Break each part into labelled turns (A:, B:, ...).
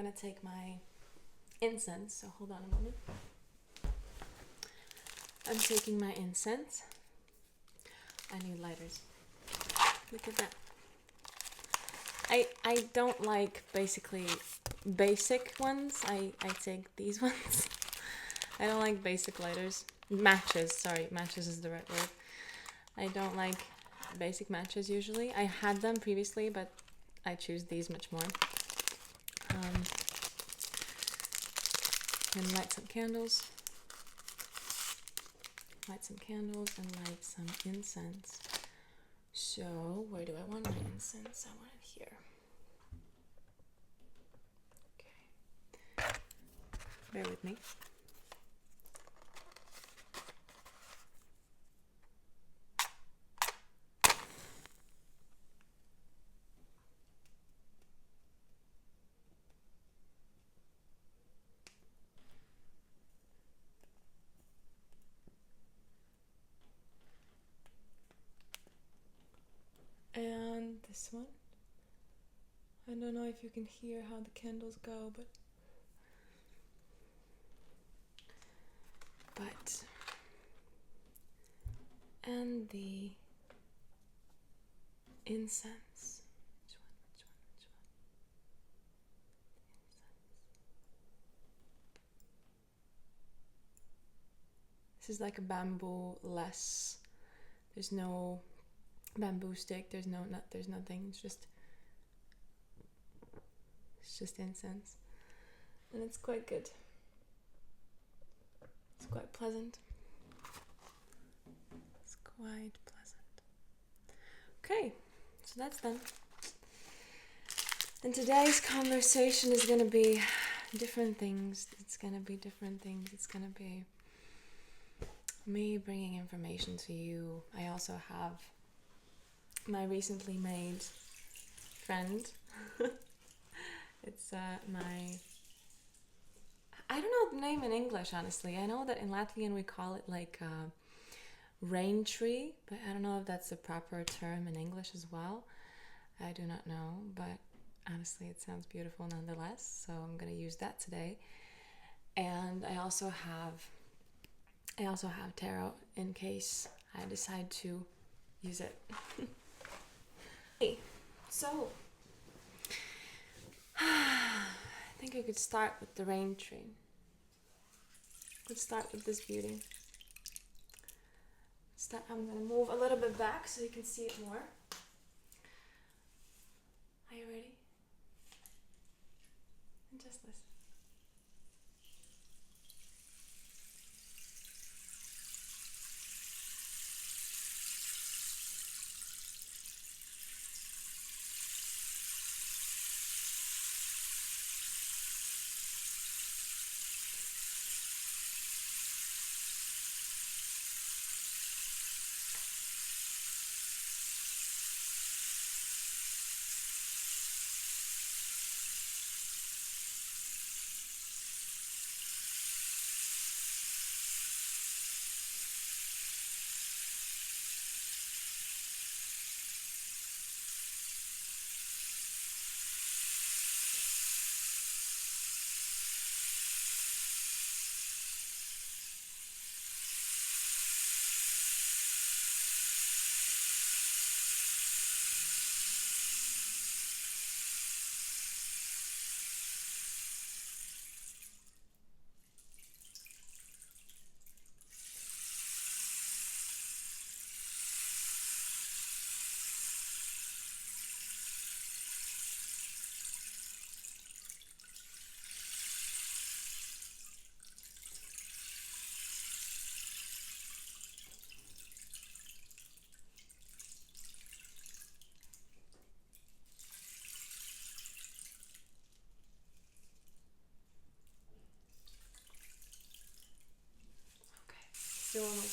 A: gonna take my incense, so hold on a moment. I'm taking my incense. I need lighters. Look at that. I don't like basically basic ones. I take these ones. I don't like basic lighters. Matches, sorry, matches is the right word. I don't like basic matches usually. I had them previously, but I choose these much more. And light some candles. Light some candles and light some incense. So, where do I want my incense? I want it here. Okay. Bear with me. And this one. I don't know if you can hear how the candles go, but and the incense. Which one? This is like a bamboo less. There's no bamboo stick. There's nothing. It's just incense, and it's quite good. It's quite pleasant. It's quite pleasant. Okay, so that's done. And today's conversation is gonna be different things. It's gonna be me bringing information to you. I also have my recently made friend. It's I don't know the name in English, honestly. I know that in Latvian we call it like rain tree, but I don't know if that's the proper term in English as well. I do not know, but honestly it sounds beautiful nonetheless, so I'm gonna use that today. And I also have tarot in case I decide to use it. Okay, so I think I could start with the rain tree. Let's start with this beauty. I'm gonna move a little bit back so you can see it more. Are you ready? And just listen. Do one more time.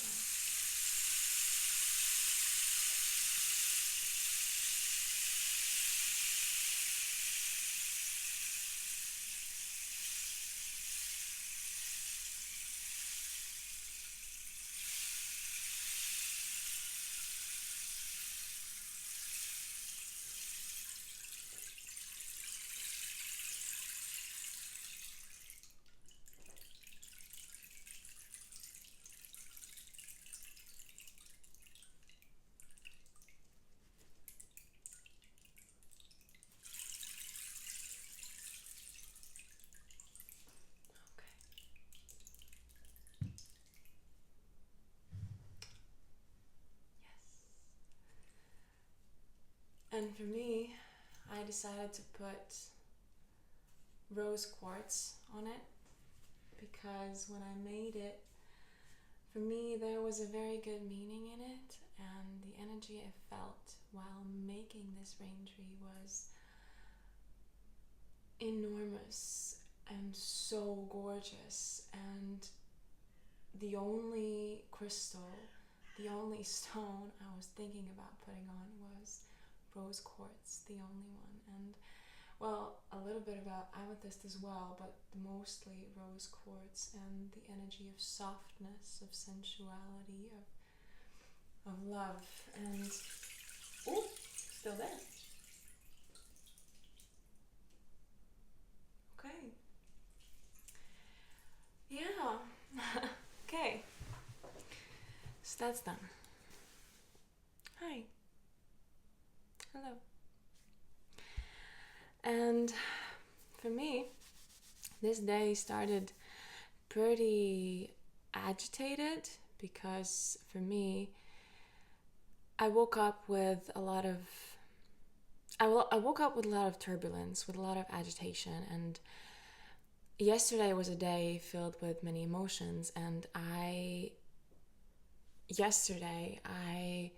A: And for me, I decided to put rose quartz on it because when I made it, for me there was a very good meaning in it, and the energy I felt while making this rain tree was enormous and so gorgeous. And the only crystal, the only stone I was thinking about putting on was rose quartz, the only one. And well, a little bit about amethyst as well, but mostly rose quartz, and the energy of softness, of sensuality, of love. And oh, still there. Okay. Yeah. Okay. So that's done. Hi. Hello. And for me, this day started pretty agitated because for me, I woke up with a lot of turbulence, with a lot of agitation, and yesterday was a day filled with many emotions. And yesterday I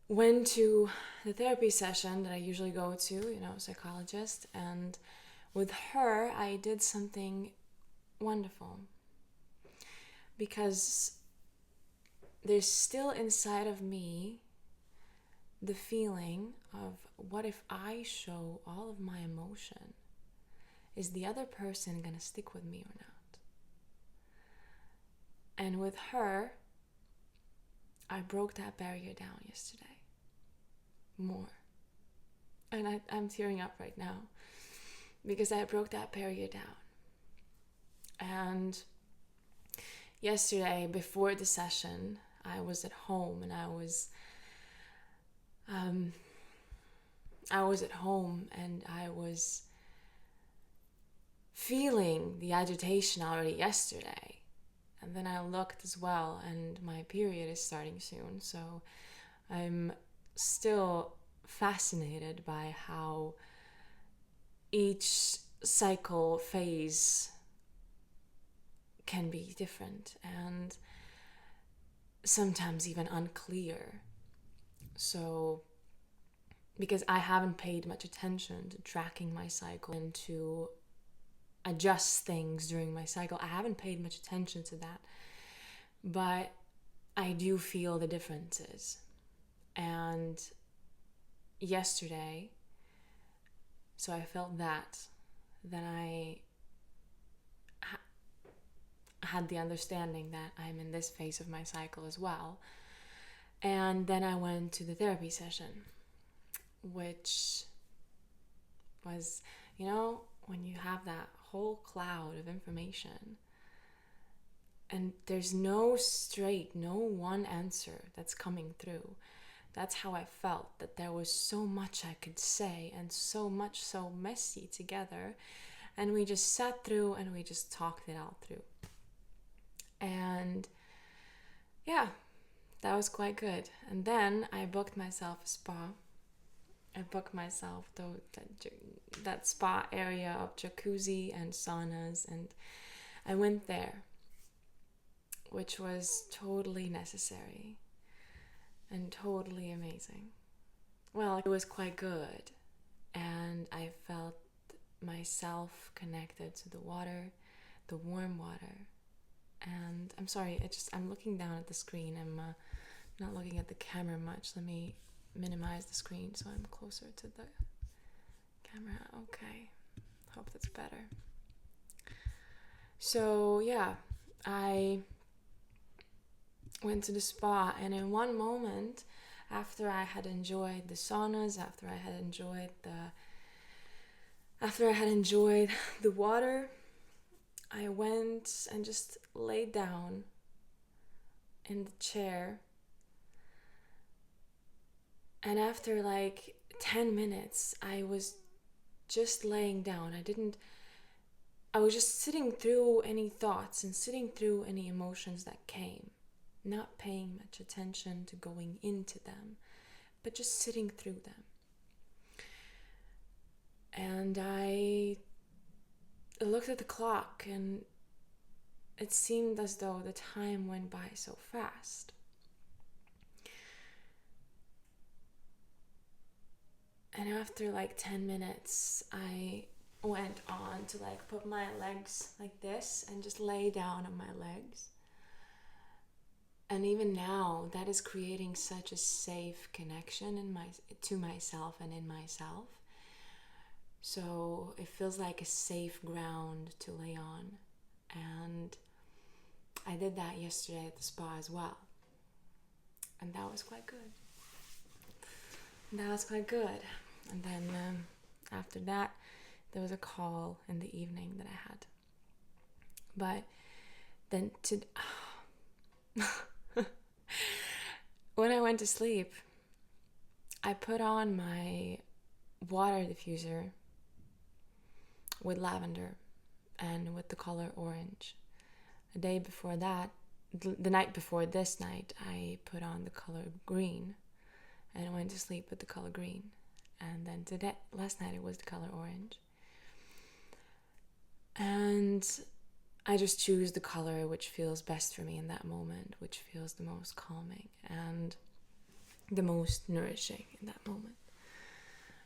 A: went to the therapy session that I usually go to, psychologist, and with her I did something wonderful, because there's still inside of me the feeling of, what if I show all of my emotion? Is the other person gonna stick with me or not? And with her, I broke that barrier down yesterday. More. And I'm tearing up right now because I broke that barrier down. And yesterday, before the session, I was at home and I was at home and I was feeling the agitation already yesterday. And then I looked as well, and my period is starting soon, so I'm still fascinated by how each cycle phase can be different and sometimes even unclear. So, because I haven't paid much attention to tracking my cycle and to adjust things during my cycle, I haven't paid much attention to that, but I do feel the differences. And yesterday, so I felt that, then I had the understanding that I'm in this phase of my cycle as well. And then I went to the therapy session, which was, when you have that whole cloud of information and there's no one answer that's coming through. That's how I felt, that there was so much I could say and so much so messy together, and we just sat through and we just talked it all through. And yeah, that was quite good. And then I booked myself a spa. I booked myself that spa area of jacuzzi and saunas, and I went there, which was totally necessary and totally amazing. Well, it was quite good, and I felt myself connected to the water, the warm water. And I'm sorry, I'm looking down at the screen. I'm not looking at the camera much. Let me minimize the screen so I'm closer to the camera. Okay, hope that's better. So yeah, I went to the spa, and in one moment, after I had enjoyed the saunas, after I had enjoyed the water, I went and just laid down in the chair. And after like 10 minutes, I was just laying down. I was just sitting through any thoughts and sitting through any emotions that came, not paying much attention to going into them, but just sitting through them. And I looked at the clock, and it seemed as though the time went by so fast. And after like 10 minutes, I went on to like put my legs like this and just lay down on my legs. And even now, that is creating such a safe connection to myself and in myself. So it feels like a safe ground to lay on. And I did that yesterday at the spa as well. And that was quite good. And then after that, there was a call in the evening that I had. But then when I went to sleep, I put on my water diffuser with lavender and with the color orange. The day before that, the night before this night, I put on the color green and I went to sleep with the color green. And then last night it was the color orange. And I just choose the color which feels best for me in that moment, which feels the most calming and the most nourishing in that moment.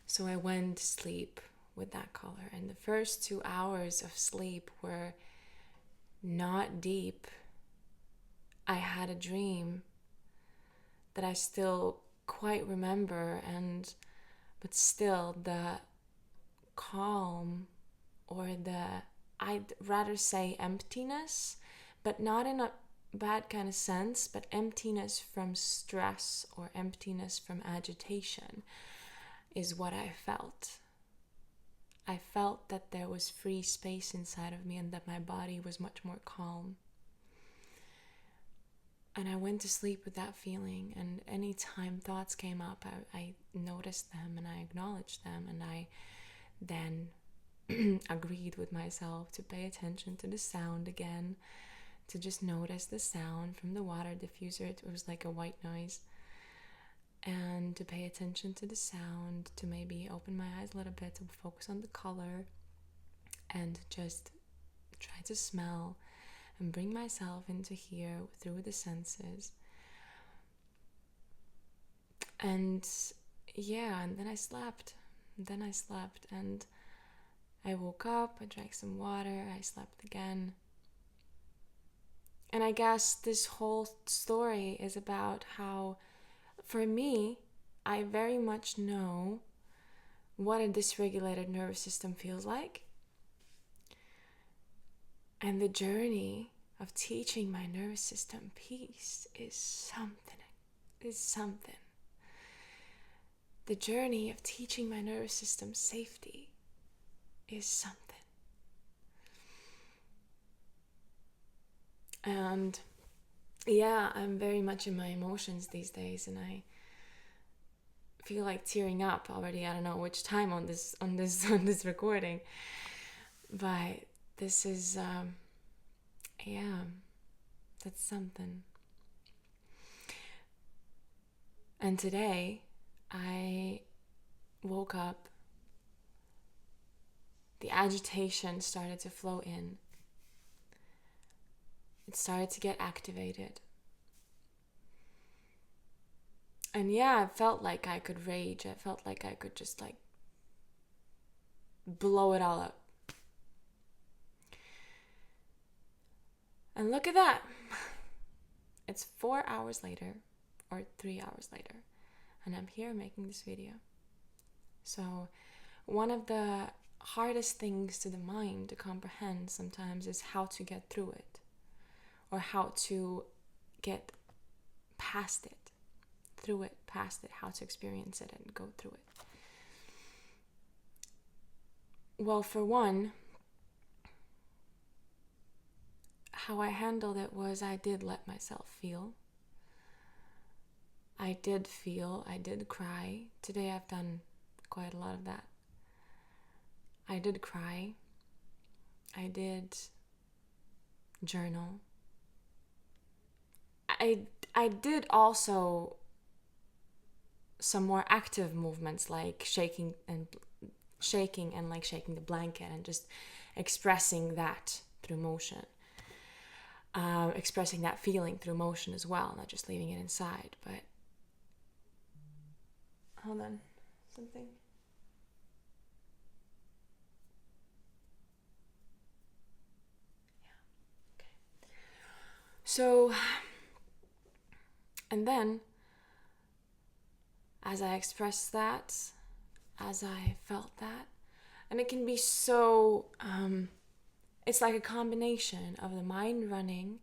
A: So I went to sleep with that color. And the first 2 hours of sleep were not deep. I had a dream that I still quite remember, but still the calm, or I'd rather say emptiness, but not in a bad kind of sense, but emptiness from stress or emptiness from agitation is what I felt. I felt that there was free space inside of me and that my body was much more calm. And I went to sleep with that feeling, and anytime thoughts came up, I noticed them and I acknowledged them, and I then agreed with myself to pay attention to the sound again, to just notice the sound from the water diffuser. It was like a white noise. And to pay attention to the sound, to maybe open my eyes a little bit, to focus on the color, and just try to smell and bring myself into here through the senses. And and then I slept. And I woke up, I drank some water, I slept again. And I guess this whole story is about how, for me, I very much know what a dysregulated nervous system feels like. And the journey of teaching my nervous system peace is something. The journey of teaching my nervous system safety is something. And I'm very much in my emotions these days, and I feel like tearing up already. I don't know which time on this recording, but this is that's something. And today I woke up, the agitation started to flow in. It started to get activated. And I felt like I could rage. I felt like I could just like blow it all up. And look at that. It's 4 hours later, or 3 hours later, and I'm here making this video. So one of the hardest things to the mind to comprehend sometimes is how to get through it, or how to get past it, through it, past it, how to experience it and go through it. Well, for one, how I handled it was I did let myself feel. I did feel, I did cry. Today I've done quite a lot of that. I did cry. I did journal. I did also some more active movements, like shaking and like shaking the blanket and just expressing that through motion. Expressing that feeling through motion as well, not just leaving it inside. But hold on, something. Yeah. Okay. So, and then as I expressed that, as I felt that, and it can be so, it's like a combination of the mind running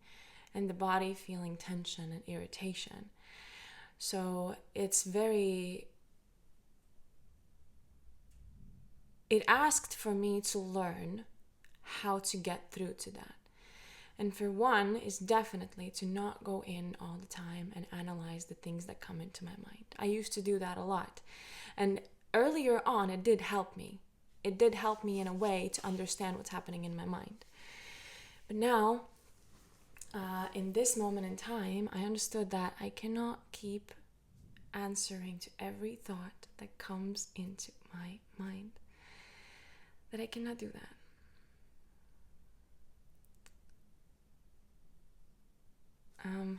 A: and the body feeling tension and irritation. So it's very, it asked for me to learn how to get through to that. And for one is definitely to not go in all the time and analyze the things that come into my mind. I used to do that a lot. And earlier on, it did help me. It did help me in a way to understand what's happening in my mind. But now, in this moment in time, I understood that I cannot keep answering to every thought that comes into my mind. That I cannot do that.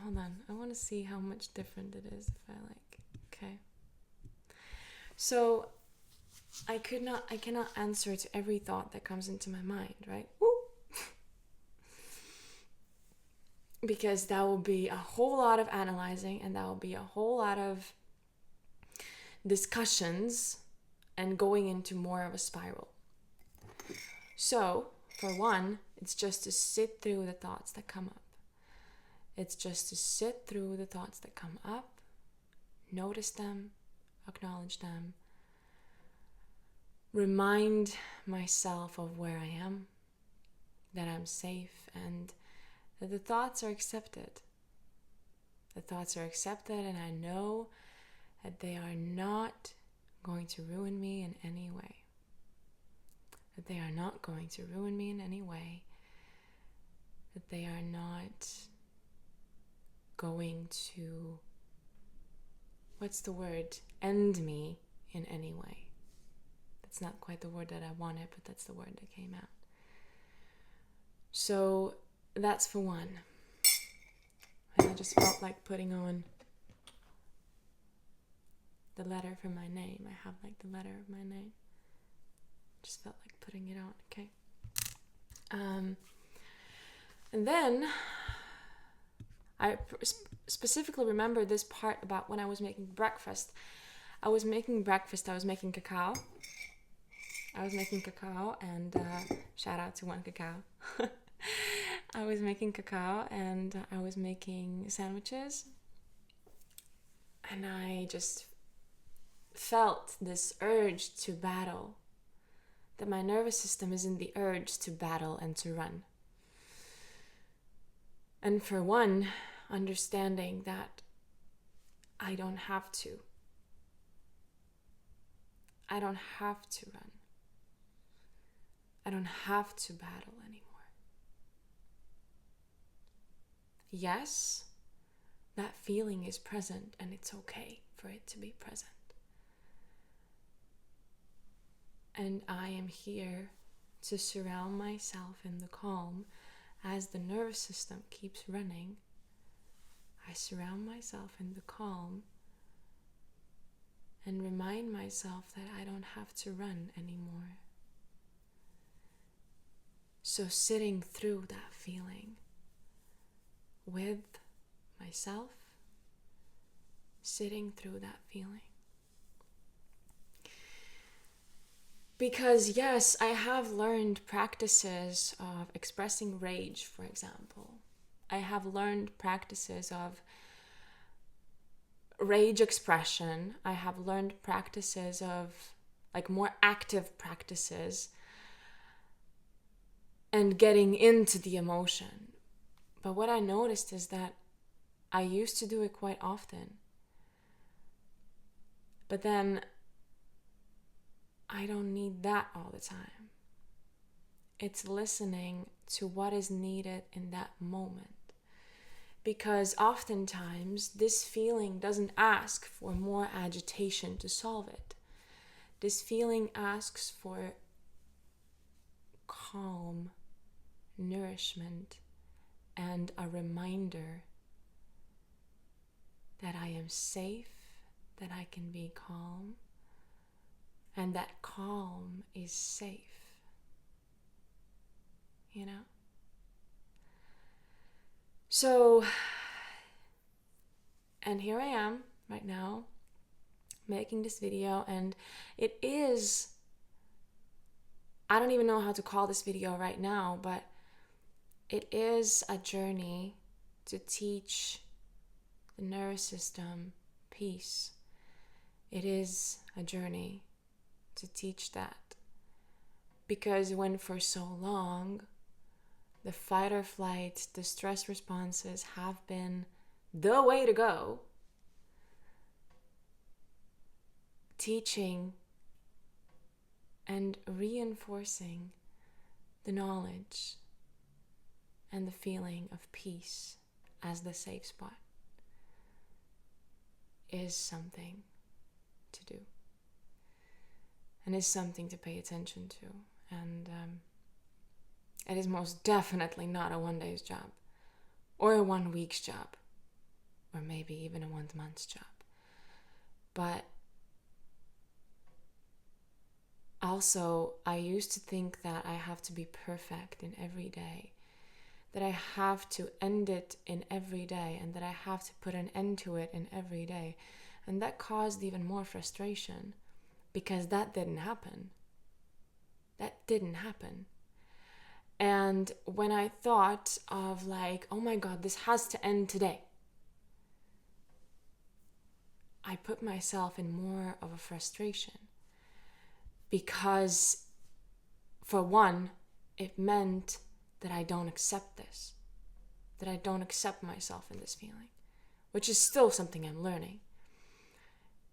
A: Hold on. I want to see how much different it is if I okay. So I cannot answer to every thought that comes into my mind, right? Woo! Because that will be a whole lot of analyzing, and that will be a whole lot of discussions and going into more of a spiral. So, for one, it's just to sit through the thoughts that come up. It's just to sit through the thoughts that come up, notice them, acknowledge them, remind myself of where I am, that I'm safe, and that the thoughts are accepted. The thoughts are accepted, and I know that they are not going to ruin me in any way. That they are not going to ruin me in any way. That they are not going to, end me in any way. That's not quite the word that I wanted, but that's the word that came out. So that's for one. And I just felt like putting on the letter for my name. I have like the letter of my name. Just felt like putting it on, okay? And then I specifically remember this part about when I was making breakfast. I was making cacao. And shout out to One Cacao. I was making cacao and I was making sandwiches. And I just felt this urge to battle. That my nervous system is in the urge to battle and to run. And for one, understanding that I don't have to. I don't have to run. I don't have to battle anymore. Yes, that feeling is present and it's okay for it to be present. And I am here to surround myself in the calm as the nervous system keeps running. I surround myself in the calm and remind myself that I don't have to run anymore. So sitting through that feeling with myself, sitting through that feeling. Because yes, I have learned practices of expressing rage, for example. I have learned practices of rage expression. I have learned practices of more active practices and getting into the emotion. But what I noticed is that I used to do it quite often. But then I don't need that all the time. It's listening to what is needed in that moment. because oftentimes this feeling doesn't ask for more agitation to solve it. This feeling asks for calm, nourishment, and a reminder that I am safe, that I can be calm, and that calm is safe. You know? So, and here I am right now making this video, and it is, I don't even know how to call this video right now, but it is a journey to teach the nervous system peace. It is a journey to teach that. Because when for so long the fight or flight, the stress responses have been the way to go, teaching and reinforcing the knowledge and the feeling of peace as the safe spot is something to do and is something to pay attention to. And it is most definitely not a 1 day's job or a 1 week's job or maybe even a 1 month's job. But also, I used to think that I have to be perfect in every day, that I have to end it in every day, and that I have to put an end to it in every day. And that caused even more frustration because that didn't happen. That didn't happen. And when I thought of like, oh my God, this has to end today, I put myself in more of a frustration. Because, for one, it meant that I don't accept this, that I don't accept myself in this feeling, which is still something I'm learning.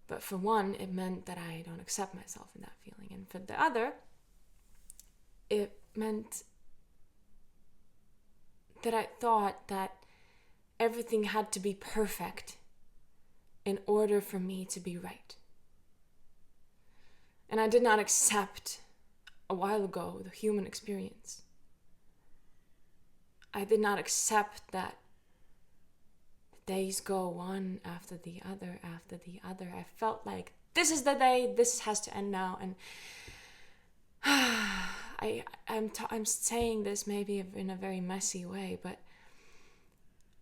A: But for one, it meant that I don't accept myself in that feeling. And for the other, it meant that I thought that everything had to be perfect in order for me to be right. And I did not accept a while ago the human experience. I did not accept that the days go one after the other after the other. I felt like this is the day, this has to end now. And I'm saying this maybe in a very messy way, but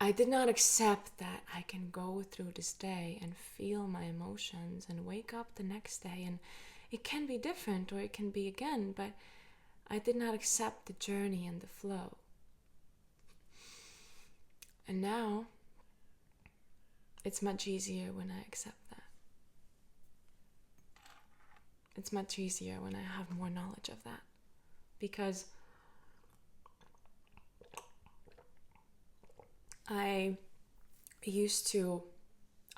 A: I did not accept that I can go through this day and feel my emotions and wake up the next day and it can be different or it can be again, but I did not accept the journey and the flow. And now, it's much easier when I accept that. It's much easier when I have more knowledge of that. Because I used to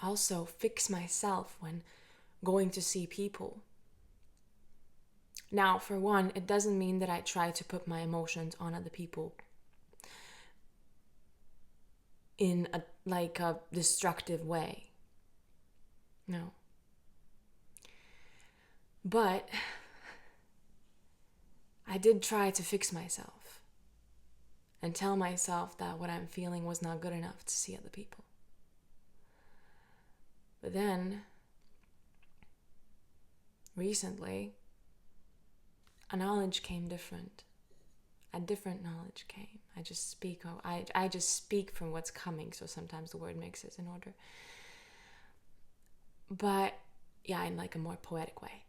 A: also fix myself when going to see people. Now, for one, it doesn't mean that I try to put my emotions on other people in a destructive way. No. But I did try to fix myself and tell myself that what I'm feeling was not good enough to see other people. But then, recently, a knowledge came different. A different knowledge came. I just speak from what's coming, so sometimes the word mixes in order. But yeah, in like a more poetic way.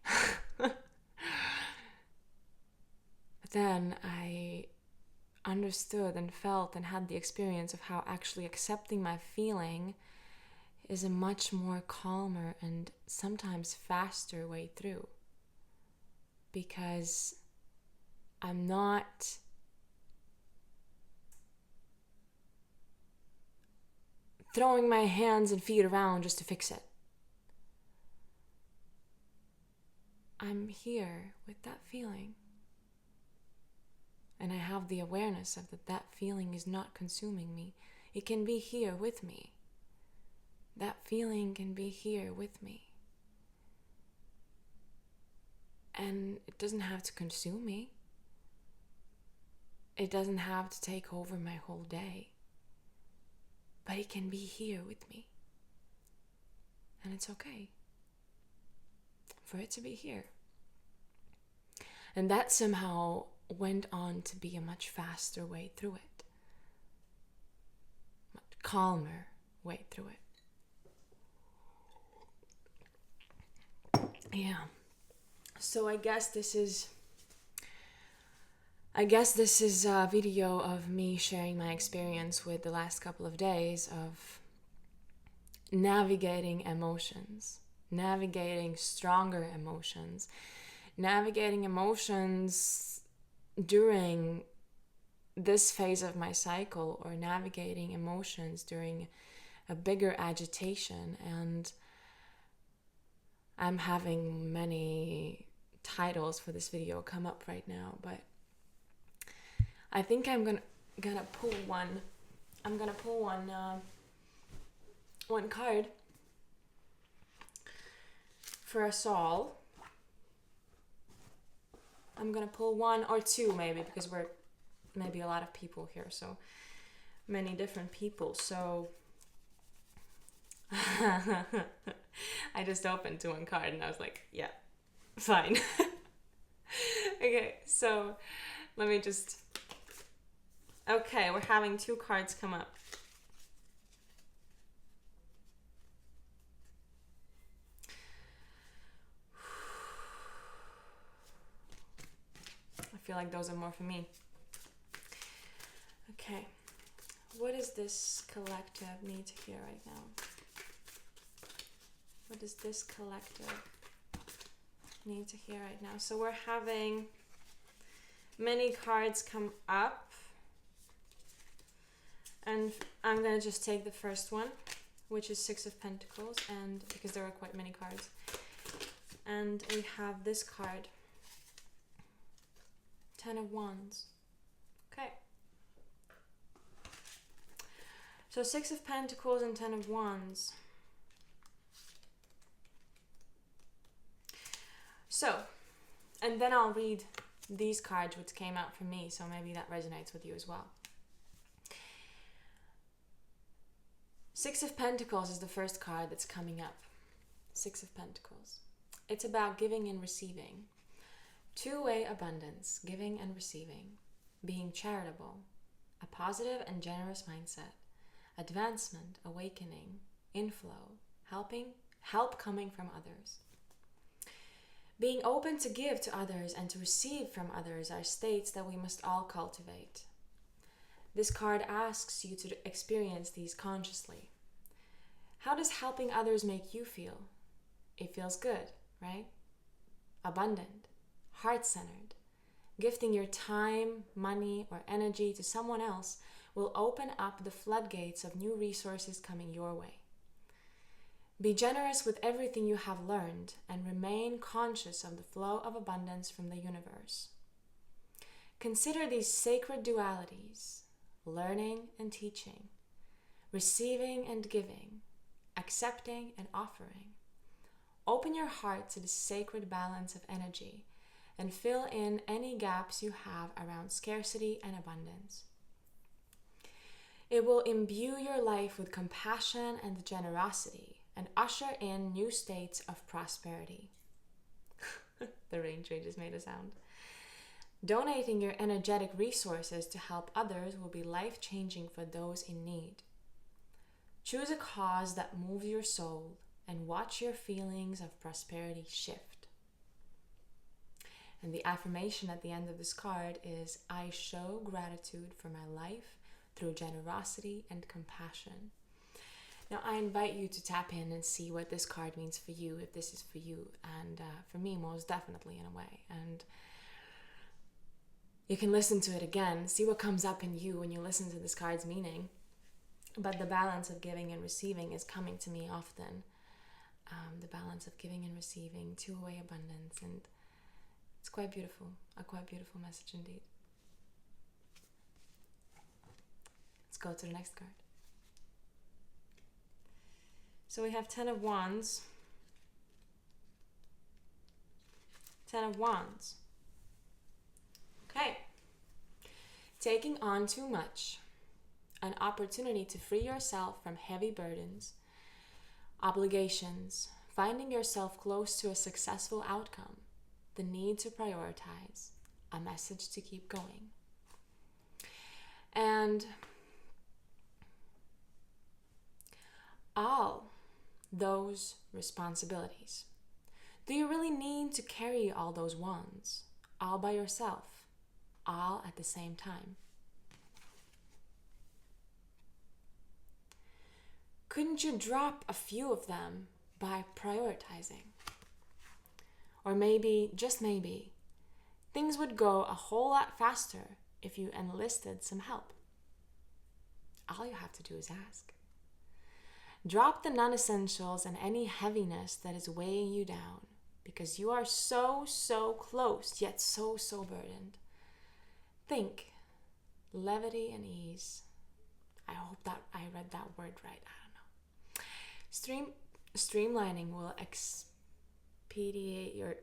A: But then I understood and felt and had the experience of how actually accepting my feeling is a much more calmer and sometimes faster way through. Because I'm not throwing my hands and feet around just to fix it. I'm here with that feeling. And I have the awareness of that feeling is not consuming me. It can be here with me. That feeling can be here with me. And it doesn't have to consume me. It doesn't have to take over my whole day. But it can be here with me. And it's okay for it to be here. And that somehow went on to be a much faster way through it. Much calmer way through it. Yeah. So I guess this is a video of me sharing my experience with the last couple of days of navigating emotions, navigating stronger emotions, navigating emotions during this phase of my cycle, or navigating emotions during a bigger agitation. And I'm having many titles for this video come up right now, but I think I'm gonna pull one. I'm gonna pull one card for us all. I'm gonna pull one or two maybe, because we're maybe a lot of people here, so many different people. So I just opened to one card and I was like, yeah, fine. Okay, so let me just... Okay, we're having two cards come up. I feel like those are more for me. Okay, what does this collective need to hear right now? What does this collective need to hear right now? So we're having many cards come up. And I'm going to just take the first one, which is Six of Pentacles, and because there are quite many cards. And we have this card, Ten of Wands. Okay. So Six of Pentacles and Ten of Wands. So, and then I'll read these cards which came out for me, so maybe that resonates with you as well. Six of Pentacles is the first card that's coming up. Six of Pentacles. It's about giving and receiving. Two-way abundance, giving and receiving. Being charitable. A positive and generous mindset. Advancement, awakening, inflow, help coming from others. Being open to give to others and to receive from others are states that we must all cultivate. This card asks you to experience these consciously. How does helping others make you feel? It feels good, right? Abundant, heart-centered. Gifting your time, money, or energy to someone else will open up the floodgates of new resources coming your way. Be generous with everything you have learned and remain conscious of the flow of abundance from the universe. Consider these sacred dualities: learning and teaching, receiving and giving, accepting and offering. Open your heart to the sacred balance of energy and fill in any gaps you have around scarcity and abundance. It will imbue your life with compassion and generosity and usher in new states of prosperity. The rain tree just made a sound. Donating your energetic resources to help others will be life-changing for those in need. Choose a cause that moves your soul and watch your feelings of prosperity shift. And the affirmation at the end of this card is, I show gratitude for my life through generosity and compassion. Now, I invite you to tap in and see what this card means for you, if this is for you. And for me, most definitely in a way. And you can listen to it again, see what comes up in you when you listen to this card's meaning. But the balance of giving and receiving is coming to me often. The balance of giving and receiving, two-way abundance. And it's quite beautiful, a quite beautiful message indeed. Let's go to the next card. So we have 10 of Wands. 10 of Wands. Okay. Taking on too much. An opportunity to free yourself from heavy burdens, obligations, finding yourself close to a successful outcome, the need to prioritize, a message to keep going. And all those responsibilities. Do you really need to carry all those wands, all by yourself, all at the same time? Couldn't you drop a few of them by prioritizing? Or maybe, just maybe, things would go a whole lot faster if you enlisted some help. All you have to do is ask. Drop the non-essentials and any heaviness that is weighing you down, because you are so close, yet so burdened. Think, levity and ease. I hope that I read that word right. I don't know. Streamlining will expedite your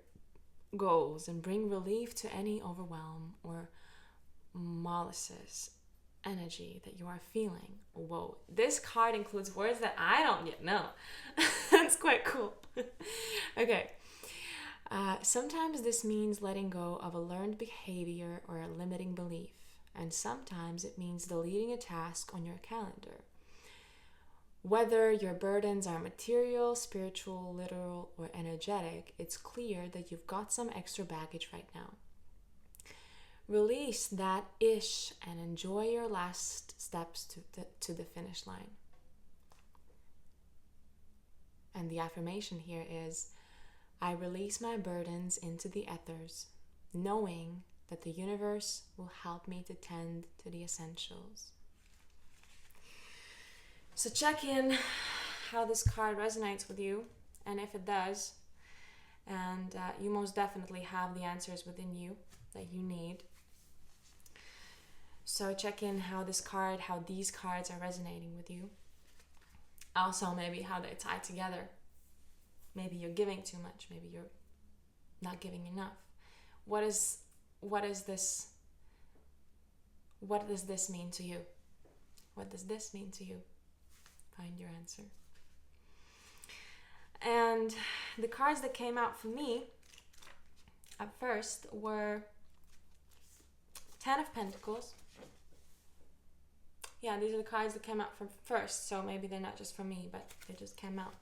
A: goals and bring relief to any overwhelm or molasses energy that you are feeling. Whoa, this card includes words that I don't yet know. That's quite cool. Okay. Sometimes this means letting go of a learned behavior or a limiting belief, and sometimes it means deleting a task on your calendar. Whether your burdens are material, spiritual, literal, or energetic, it's clear that you've got some extra baggage right now. Release that ish and enjoy your last steps to the finish line. And the affirmation here is, I release my burdens into the ethers, knowing that the universe will help me to tend to the essentials. So check in how this card resonates with you, and if it does, and you most definitely have the answers within you that you need. So check in how these cards are resonating with you. Also, maybe how they tie together. Maybe you're giving too much. Maybe you're not giving enough. What does this mean to you? What does this mean to you? Find your answer. And the cards that came out for me at first were 10 of Pentacles. Yeah, these are the cards that came out from first, so maybe they're not just for me, but they just came out.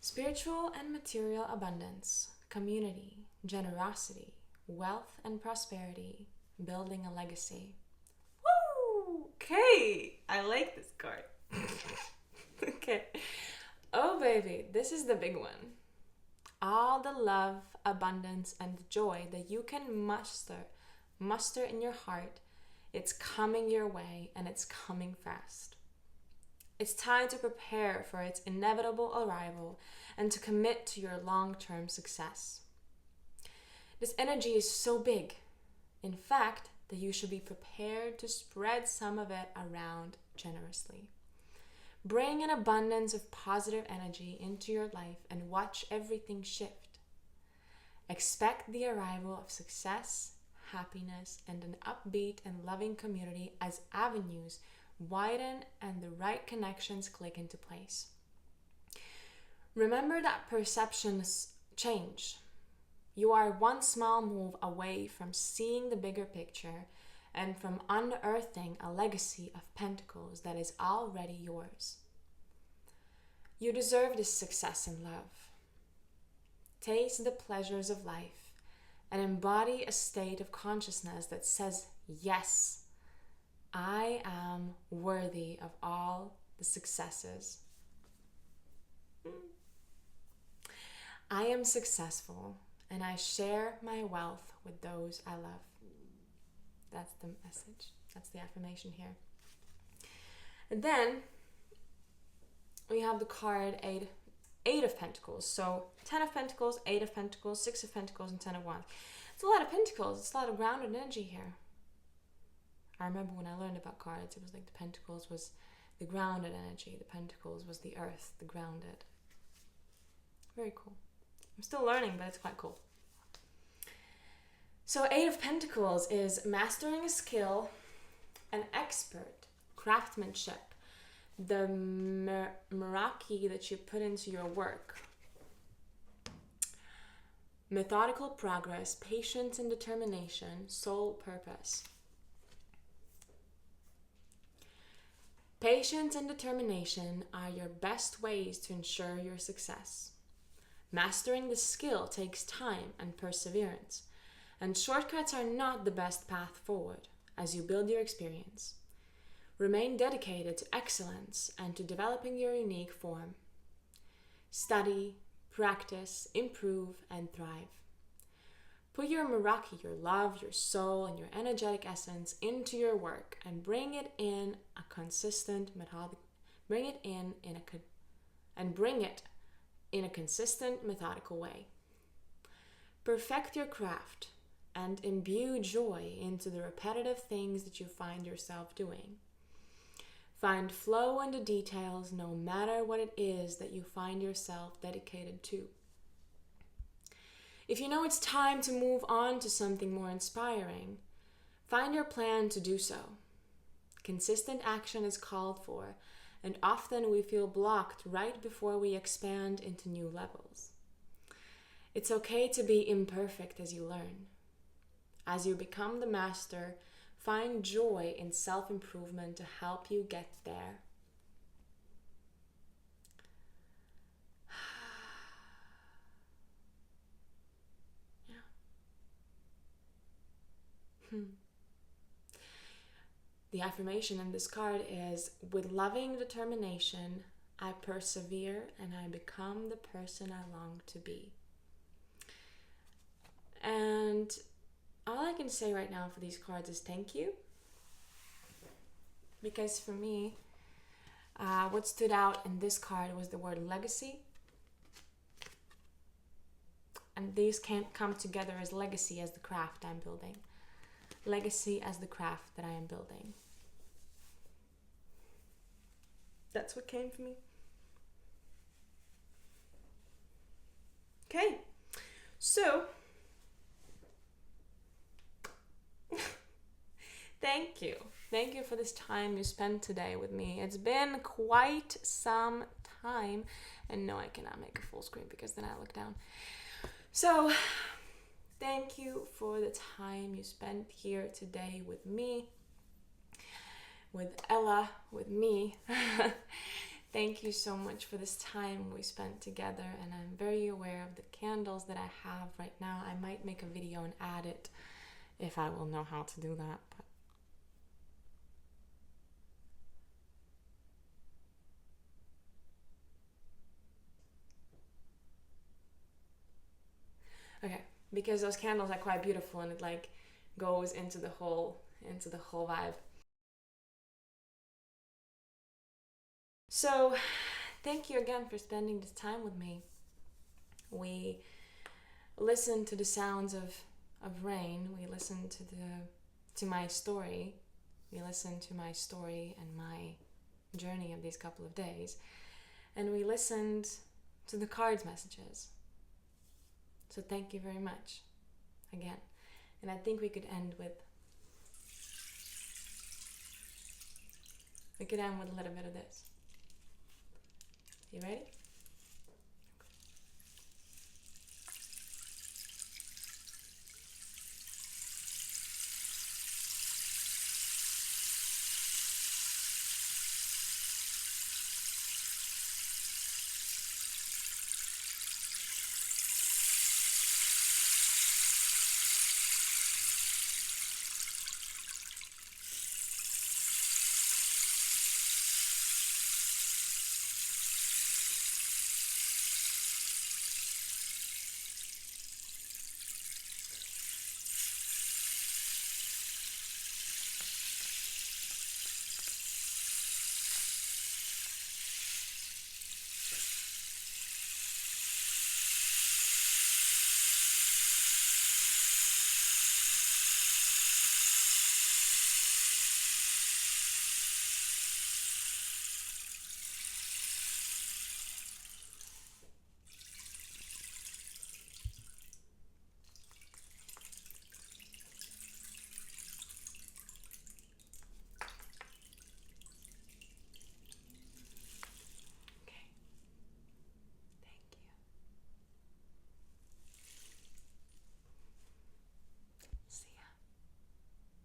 A: Spiritual and material abundance, community, generosity, wealth and prosperity, building a legacy. Woo! Okay, I like this card. Okay. Oh baby, this is the big one. All the love, abundance, and joy that you can muster in your heart, it's coming your way, and it's coming fast. It's time to prepare for its inevitable arrival and to commit to your long-term success. This energy is so big, in fact, that you should be prepared to spread some of it around generously. Bring an abundance of positive energy into your life and watch everything shift. Expect the arrival of success, happiness, and an upbeat and loving community as avenues widen and the right connections click into place. Remember that perceptions change. You are one small move away from seeing the bigger picture and from unearthing a legacy of pentacles that is already yours. You deserve this success and love. Taste the pleasures of life and embody a state of consciousness that says, yes, I am worthy of all the successes. I am successful and I share my wealth with those I love. That's the message. That's the affirmation here. And then we have the card Eight of Pentacles. So 10 of Pentacles, 8 of Pentacles, 6 of Pentacles, and 10 of Wands. It's a lot of Pentacles. It's a lot of grounded energy here. I remember when I learned about cards, it was like the Pentacles was the grounded energy. The pentacles was the earth, the grounded. Very cool. I'm still learning, but it's quite cool. So 8 of Pentacles is mastering a skill, an expert, craftsmanship, the Meraki that you put into your work, methodical progress, patience and determination, soul purpose. Patience and determination are your best ways to ensure your success. Mastering the skill takes time and perseverance, and shortcuts are not the best path forward as you build your experience. Remain dedicated to excellence and to developing your unique form. Study, practice, improve, and thrive. Put your Meraki, your love, your soul, and your energetic essence into your work and bring it in a consistent methodical way. Perfect your craft and imbue joy into the repetitive things that you find yourself doing. Find flow in the details no matter what it is that you find yourself dedicated to. If you know it's time to move on to something more inspiring, find your plan to do so. Consistent action is called for, and often we feel blocked right before we expand into new levels. It's okay to be imperfect as you learn. As you become the master, find joy in self-improvement to help you get there. The affirmation in this card is, with loving determination, I persevere and I become the person I long to be. And all I can say right now for these cards is thank you. Because for me, what stood out in this card was the word legacy. And these can't come together as legacy as the craft I'm building. Legacy as the craft that I am building. That's what came for me. Okay, so thank you. Thank you for this time you spent today with me. It's been quite some time. And no, I cannot make a full screen because then I look down. So thank you for the time you spent here today with me, with Ella, with me. Thank you so much for this time we spent together, and I'm very aware of the candles that I have right now. I might make a video and add it if I will know how to do that. Okay, because those candles are quite beautiful and it like goes into the whole vibe. So thank you again for spending this time with me. We listen to the sounds of rain. We listen to my story. We listen to my story and my journey of these couple of days. And we listened to the cards messages. So thank you very much again. And I think we could end with a little bit of this. You ready?